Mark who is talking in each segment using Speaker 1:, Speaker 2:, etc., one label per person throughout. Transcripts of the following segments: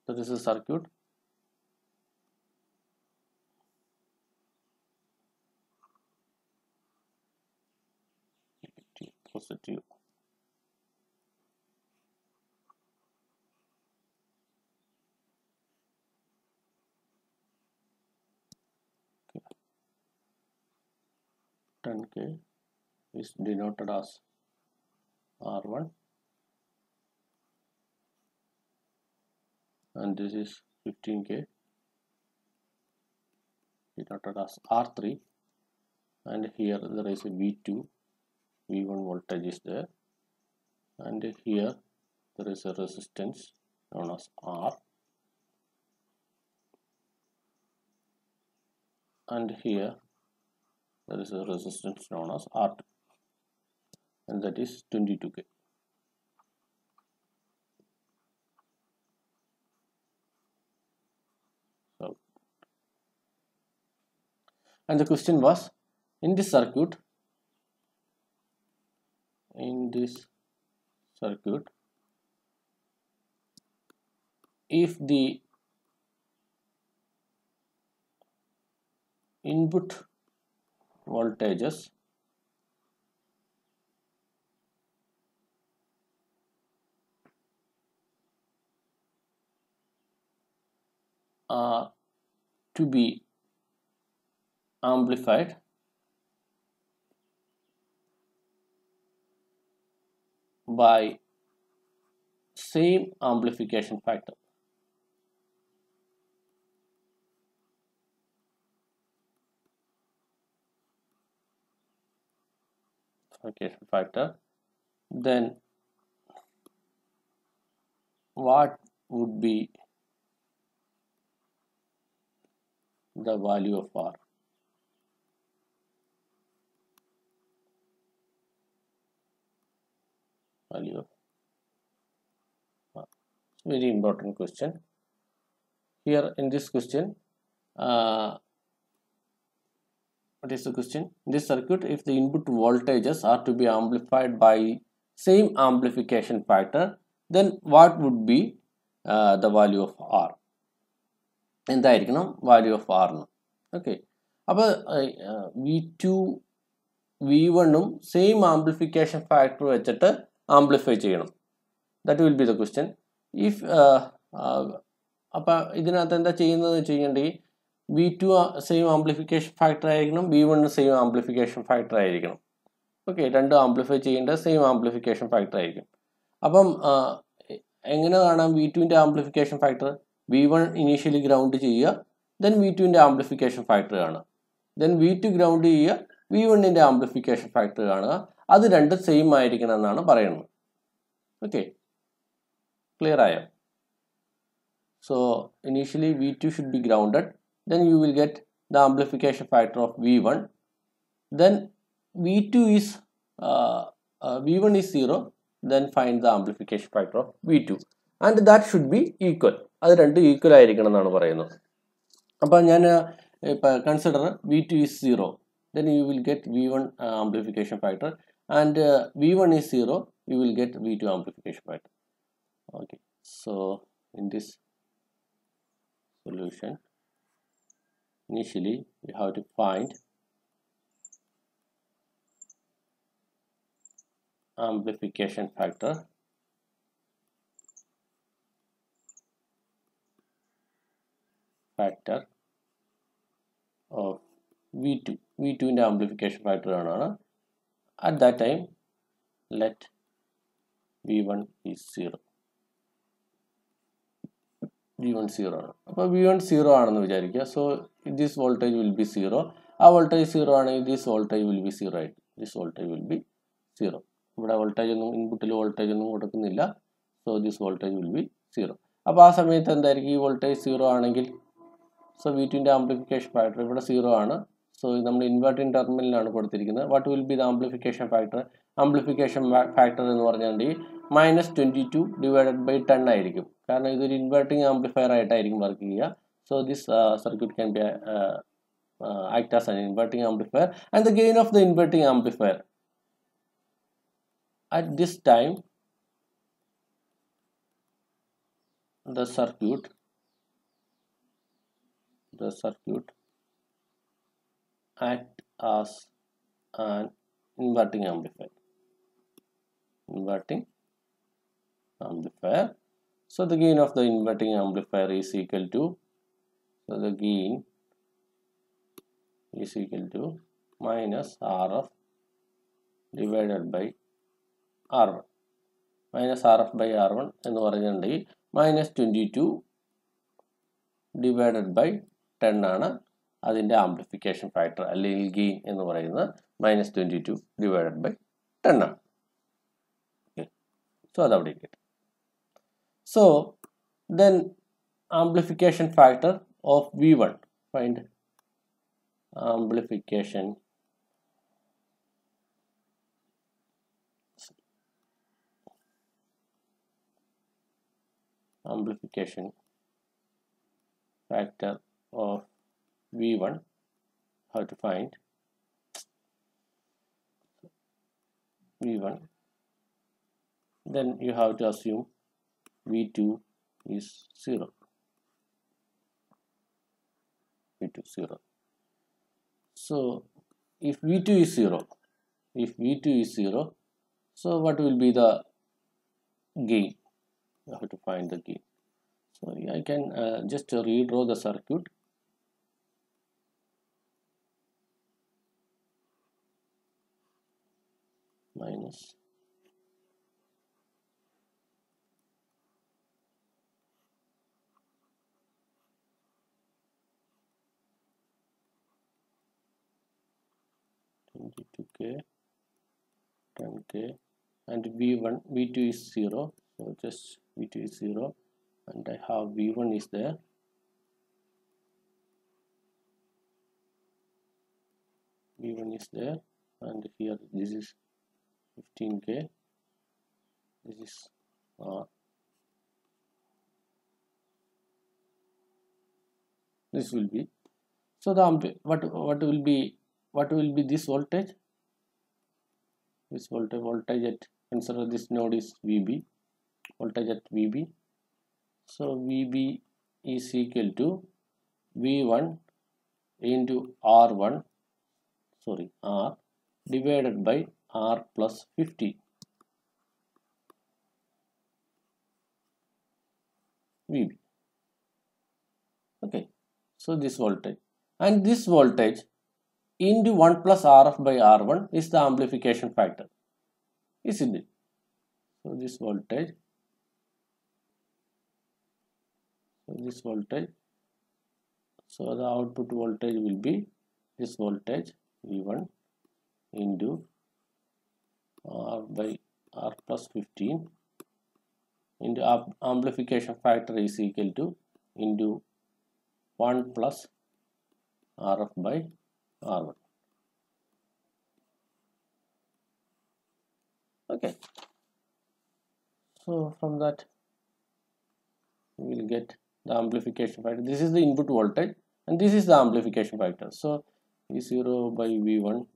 Speaker 1: That is a circuit. Positive. Okay. 10K is denoted as R1, and this is 15K denoted as R3, and here there is a V2, V1 voltage is there, and here there is a resistance known as R, and here there is a resistance known as R2, and that is 22K. So, and the question was, in this circuit, if the input voltages are to be amplified by same amplification factor. Then what would be the value of R? Value of R. Very important question. Here in this question, what is the question? In this circuit, if the input voltages are to be amplified by same amplification factor, then what would be the value of R? എന്തായിരിക്കണം value of ആറിന്? Okay, അപ്പോൾ V2 V1ഉം same amplification factor വെച്ചിട്ട് amplify ചെയ്യണം. That will be the question. If അപ്പം ഇതിനകത്ത് എന്താ ചെയ്യുന്നത് വെച്ച് കഴിഞ്ഞിട്ടുണ്ടെങ്കിൽ V2 സെയിം ആംപ്ലിഫിക്കേഷൻ ഫാക്ടർ ആയിരിക്കണം, V1 സെയിം ആംപ്ലിഫിക്കേഷൻ ഫാക്ടർ ആയിരിക്കണം. ഓക്കെ, രണ്ടും ആംപ്ലിഫൈ ചെയ്യേണ്ട സെയിം ആംപ്ലിഫിക്കേഷൻ ഫാക്ടർ ആയിരിക്കും. അപ്പം എങ്ങനെ കാണാം V2ൻ്റെ amplification factor? V1 initially ground ചെയ്യുക, ദെൻ V2ൻ്റെ ആംപ്ലിഫിക്കേഷൻ ഫാക്ടർ കാണുക, ദെൻ V2 ഗ്രൗണ്ട് ചെയ്യുക, V1ൻ്റെ ആംപ്ലിഫിക്കേഷൻ ഫാക്ടർ കാണുക. അത് രണ്ടും സെയിം ആയിരിക്കണം എന്നാണ് പറയുന്നത്. ഓക്കെ, ക്ലിയർ ആയോ? So initially V2 should be grounded, then you will get the amplification factor of V1, then V2 is V1 is 0, then find the amplification factor of V2, and that should be equal. അത് രണ്ടും equal ആയിരിക്കണം എന്നാണ് പറയുന്നത്. അപ്പം ഞാൻ ഇപ്പം consider V2 is 0, then you will get V1 amplification factor, and V1 is 0, you will get V2 amplification factor. Okay, so in this solution, initially we have to find amplification factor of V2. V2ൻ്റെ amplification factor ആണ്. At that time, let V1 is 0. V1 0 ആണ്. അപ്പോൾ V1 0 ആണെന്ന് വിചാരിക്കുക. So this voltage will be 0. ആ voltage 0 ആണെങ്കിൽ this voltage will be 0 ആയിട്ട്. This voltage will be 0. ഇവിടെ voltage ഒന്നും, ഇൻപുട്ടിൽ വോൾട്ടേജ് ഒന്നും കൊടുക്കുന്നില്ല. So this voltage will be 0. അപ്പോൾ ആ സമയത്ത് എന്തായിരിക്കും? ഈ വോൾട്ടേജ് 0 ആണെങ്കിൽ, സോ V2ൻ്റെ ആംപ്ലിഫിക്കേഷൻ ഫാക്ടർ ഇവിടെ 0 ആണ്. സോ നമ്മൾ ഇൻവെർട്ടിംഗ് ടെർമിനലാണ് കൊടുത്തിരിക്കുന്നത്. What will be the amplification factor? Amplification factor എന്ന് പറഞ്ഞിട്ടുണ്ടെങ്കിൽ -22 ഡിവൈഡഡ് ബൈ 10 ആയിരിക്കും. കാരണം ഇതൊരു ഇൻവെർട്ടിംഗ് ആംപ്ലിഫയർ ആയിട്ടായിരിക്കും വർക്ക് ചെയ്യുക. So this circuit can be act as an inverting amplifier, and the gain of the inverting amplifier at this time the circuit act as an inverting amplifier. So the gain of the inverting amplifier is equal to, so the gain is equal to minus RF divided by R1. Minus RF by R1 എന്ന് പറഞ്ഞിട്ടുണ്ടെങ്കിൽ minus 22 divided by 10 ആണ് അതിൻ്റെ amplification factor അല്ലെങ്കിൽ gain എന്ന് പറയുന്നത് minus 22 divided by 10 ആണ്. Okay, so അതവിടെ ഇരിക്കട്ടെ. So then amplification factor of V1, find amplification factor of V1, how to find V1, then you have to assume V2 is 0. So if V2 is 0, so what will be the gain? You have to find the gain. So I can just redraw the circuit. Minus $22K, 10K, and V2 is 0. So just V2 is 0, and I have V1 is there. And here this is 15K. This is this will be, so the what will be this voltage? This voltage at, consider this node is VB, voltage at VB. So VB is equal to V1 into R divided by R plus 50. VB. Okay, so this voltage, and this voltage into 1 plus RF by R1 is the amplification factor, isn't it? So this voltage, so the output voltage will be this voltage V1 into R by R plus 15 into amplification factor is equal to into 1 plus RF by R1. Okay, so from that we will get the amplification factor. This is the input voltage and this is the amplification factor. So V0 by V1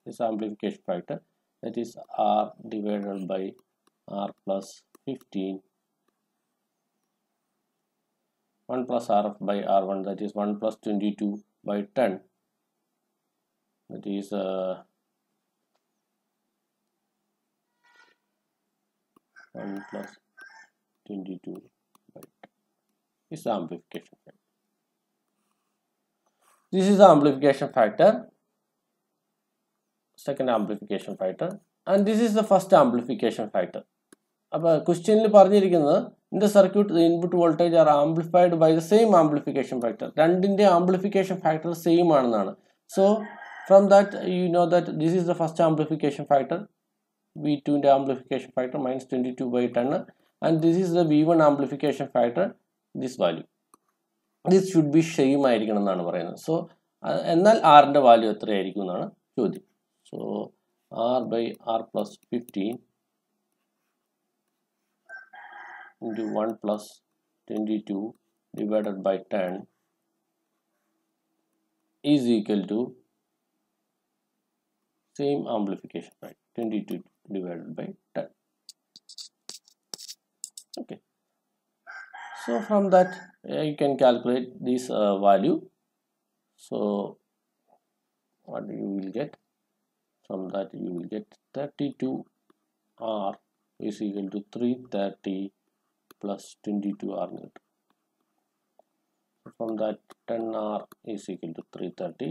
Speaker 1: is amplification factor, that is R divided by R plus 15, 1 plus RF by R1, that is 1 plus 22 by 10, that is 1 plus 22 by 10 is the amplification factor. This is the amplification factor, second amplification factor, and this is the first amplification factor. അപ്പോൾ ക്വസ്റ്റ്യനിൽ പറഞ്ഞിരിക്കുന്നത് in the circuit the input voltage are amplified by the same amplification factor. രണ്ടിൻ്റെ amplification factor same ആണെന്നാണ്. So from that you know that this is the first amplification factor, V2 ന്റെ amplification factor minus 22 by 10, and this is the V1 amplification factor, this value. This should be same ആയിരിക്കണം എന്നാണ് പറയുന്നത്. So എന്നാൽ R ന്റെ value എത്രയായിരിക്കും എന്നാണ് ചോദ്യം. So R by R plus 15 into 1 plus 22 divided by 10 is equal to same amplification factor, 22 divided by 10. Okay, So from that you can calculate this value. So what you will get from that, you will get 32R is equal to 330 plus 22R newton. From that 10R is equal to 330,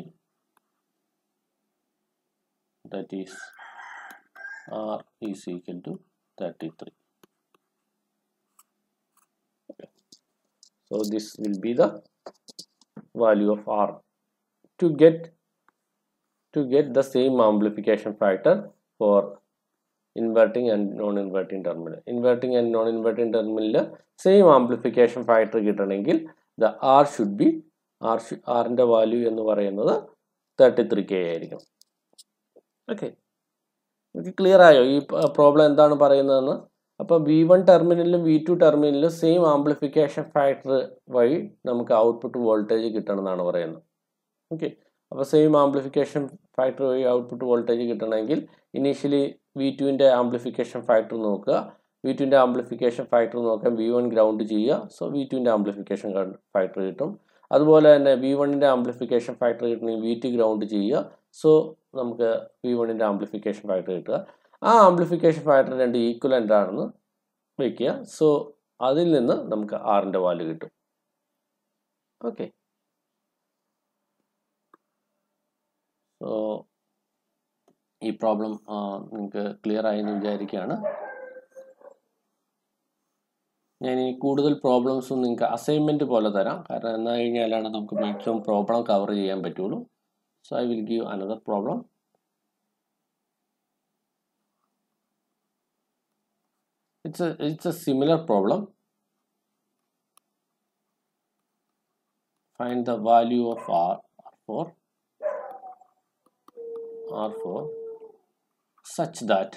Speaker 1: that is R is equal to 33. Okay. So this will be the value of R. To get the same amplification factor for inverting and non-inverting terminal. Inverting and non-inverting terminal same amplification factor കിട്ടണമെങ്കിൽ the R should be R ന്റെ value എന്ന് പറയുന്നത് 33K ആയിരിക്കും. Okay, ഇത് clear ആയോ ഈ problem എന്താണ് പറയുന്നതെന്ന്? അപ്പോൾ V1 ടെർമിനലിലും V2 ടെർമിനലിലും സെയിം ആംപ്ലിഫിക്കേഷൻ ഫാക്ടർ വഴി നമുക്ക് ഔട്ട്പുട്ട് വോൾട്ടേജ് കിട്ടണം എന്നാണ് പറയുന്നത്. ഓക്കെ, അപ്പോൾ സെയിം ആംപ്ലിഫിക്കേഷൻ ഫാക്ടർ വഴി ഔട്ട്പുട്ട് വോൾട്ടേജ് കിട്ടണമെങ്കിൽ ഇനീഷ്യലി V2ൻ്റെ ആംപ്ലിഫിക്കേഷൻ ഫാക്ടർ നോക്കുക. V2ൻ്റെ ആംപ്ലിഫിക്കേഷൻ ഫാക്ടർ നോക്കാൻ V1 ഗ്രൗണ്ട് ചെയ്യുക. സോ V2ൻ്റെ ആംപ്ലിഫിക്കേഷൻ ഫാക്ടർ കിട്ടും. അതുപോലെ തന്നെ V1ൻ്റെ ആംപ്ലിഫിക്കേഷൻ ഫാക്ടർ കിട്ടണമെങ്കിൽ V2 ഗ്രൗണ്ട് ചെയ്യുക. സോ നമുക്ക് V1ൻ്റെ ആംപ്ലിഫിക്കേഷൻ ഫാക്ടർ കിട്ടുക. ആ ആംപ്ലിഫിക്കേഷൻ ഫാക്ടർ രണ്ട് ഈക്വലൻ്റ് ആണെന്ന് വയ്ക്കുക. സോ അതിൽ നിന്ന് നമുക്ക് ആറിൻ്റെ വാല്യൂ കിട്ടും. ഓക്കെ, സോ ഈ പ്രോബ്ലം നിങ്ങൾക്ക് ക്ലിയർ ആയെന്ന് വിചാരിക്കുകയാണ്. ഞാൻ ഇനി കൂടുതൽ പ്രോബ്ലംസും നിങ്ങൾക്ക് അസൈൻമെൻറ്റ് പോലെ തരാം, കാരണം എന്നാൽ കഴിഞ്ഞാലാണ് നമുക്ക് മാക്സിമം പ്രോബ്ലം കവർ ചെയ്യാൻ പറ്റുള്ളൂ. So I will give another problem. It's a similar problem. Find the value of R4 such that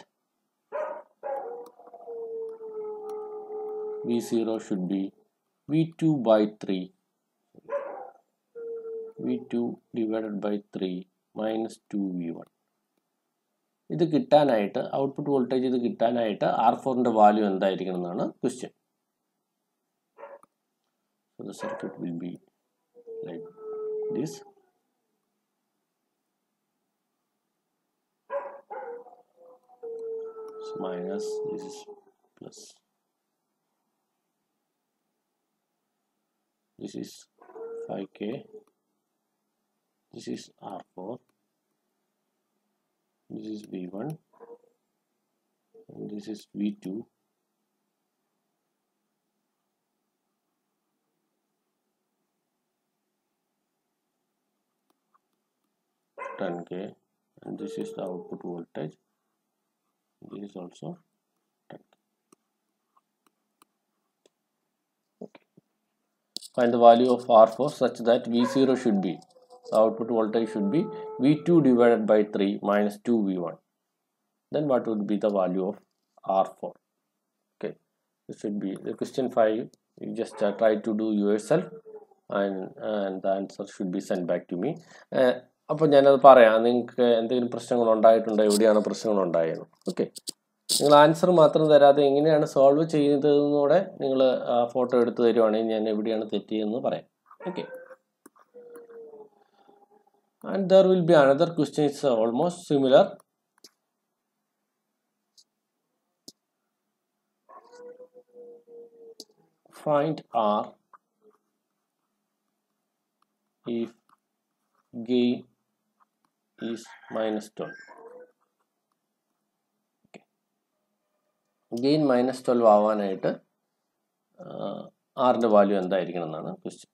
Speaker 1: V0 should be V2 by 3, V2 divided by 3 minus 2V1. ഇത് കിട്ടാനായിട്ട് ഔട്ട്പുട്ട് വോൾട്ടേജ് ഇത് കിട്ടാനായിട്ട് R4ൻ്റെ value എന്തായിരിക്കണം എന്നാണ് question. So the circuit will be like this. So minus, this is plus, this is 5K, this is R4, this is V1, and this is V2. $10K, and this is the output voltage. This is also 10K. Okay. Find the value of R4 such that V0 should be, the output voltage should be V2 divided by 3 minus 2V1. Then what would be the value of R4? Okay, this should be the question 5. You just try to do yourself, and the answer should be sent back to me. അപ്പോൾ ഞാനത് പറയാം, നിങ്ങൾക്ക് എന്തെങ്കിലും പ്രശ്നങ്ങൾ ഉണ്ടായിട്ടുണ്ടോ, എവിടെയാണ് പ്രശ്നങ്ങൾ ഉണ്ടായത്. ഓക്കെ, നിങ്ങൾ ആൻസർ മാത്രം തരാതെ എങ്ങനെയാണ് സോൾവ് ചെയ്യുന്നതെന്നൂടെ നിങ്ങൾ ഫോട്ടോ എടുത്ത് തരുവാണെങ്കിൽ ഞാൻ എവിടെയാണ് തെറ്റിയെന്ന് പറയാം. Okay, and there will be another question, it's almost similar. Find R if gain is minus 12. Okay. Gain minus 12 ആവാനായിട്ട് ആറിൻ്റെ വാല്യൂ എന്തായിരിക്കണം എന്നാണ് ക്വസ്റ്റ്യൻ.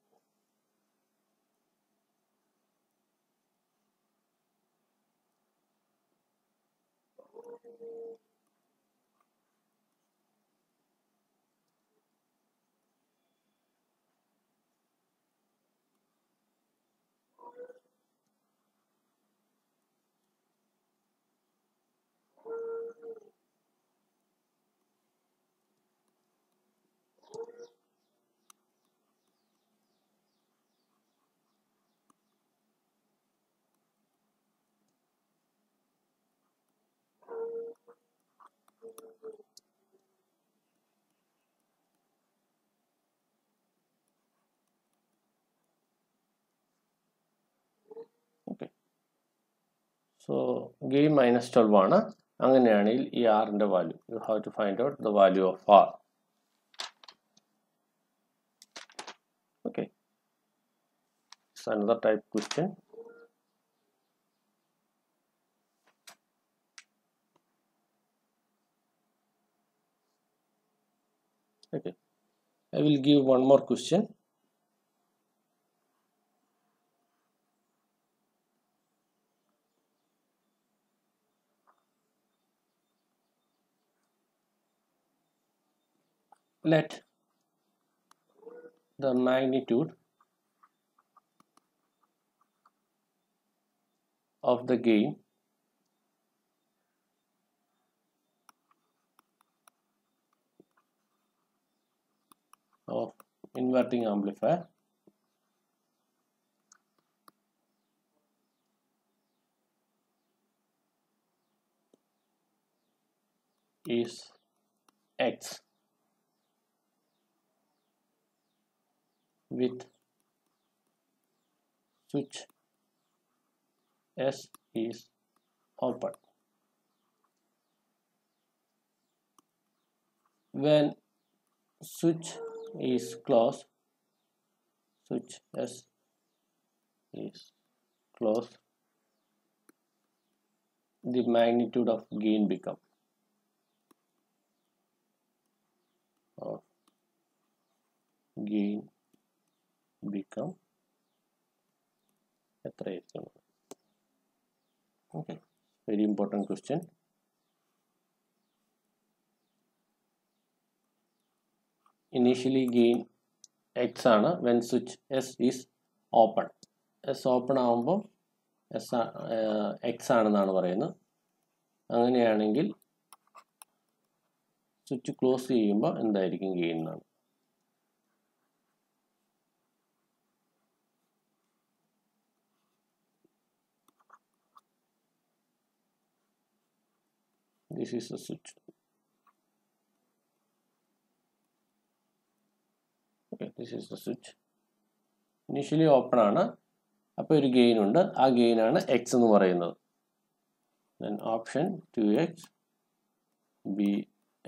Speaker 1: So gain minus 12 ആണ്. അങ്ങനെയാണെങ്കിൽ ഈ rന്റെ value, you have to find out the value of r. Okay, it's another type question. Okay, I will give one more question. Let the magnitude of the gain of inverting amplifier is x with switch S is open. When switch is closed, switch S is closed, the magnitude of gain become okay, very important question. Initially gain x ആണ് when switch S is open. S open ആവുമ്പോൾ x ആണെന്നാണ് പറയുന്നത്. അങ്ങനെയാണെങ്കിൽ switch close ചെയ്യുമ്പോൾ എന്തായിരിക്കും gain എന്നാണ്. This is the switch. Okay, this is the switch. Initially open ആണ്. അപ്പോൾ ഒരു ഗെയിൻ ഉണ്ട്. ആ ഗെയിൻ ആണ് x എന്ന് പറയുന്നത്. Then option 2x, B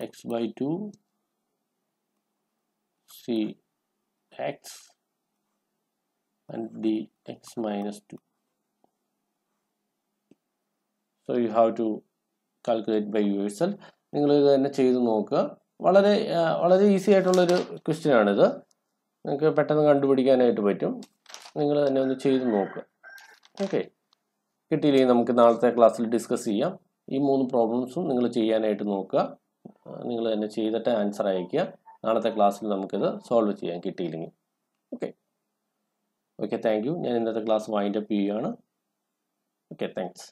Speaker 1: x by 2, C x, and D x minus 2. So you have to calculate by yourself. നിങ്ങൾ ഇത് തന്നെ ചെയ്ത് നോക്കുക. വളരെ ഈസി ആയിട്ടുള്ളൊരു ക്വസ്റ്റ്യൻ ആണിത്. നിങ്ങൾക്ക് പെട്ടെന്ന് കണ്ടുപിടിക്കാനായിട്ട് പറ്റും. നിങ്ങൾ തന്നെ ഒന്ന് ചെയ്ത് നോക്കുക. ഓക്കെ, കിട്ടിയില്ലെങ്കിൽ നമുക്ക് നാളത്തെ ക്ലാസ്സിൽ ഡിസ്കസ് ചെയ്യാം. ഈ 3 പ്രോബ്ലംസും നിങ്ങൾ ചെയ്യാനായിട്ട് നോക്കുക. നിങ്ങൾ തന്നെ ചെയ്തിട്ട് ആൻസർ അയയ്ക്കുക. നാളത്തെ ക്ലാസ്സിൽ നമുക്കിത് സോൾവ് ചെയ്യാം കിട്ടിയില്ലെങ്കിൽ. Okay, thank you. ഞാൻ ഇന്നത്തെ ക്ലാസ് വൈൻഡ് അപ്പ് ചെയ്യുകയാണ്. Okay, thanks.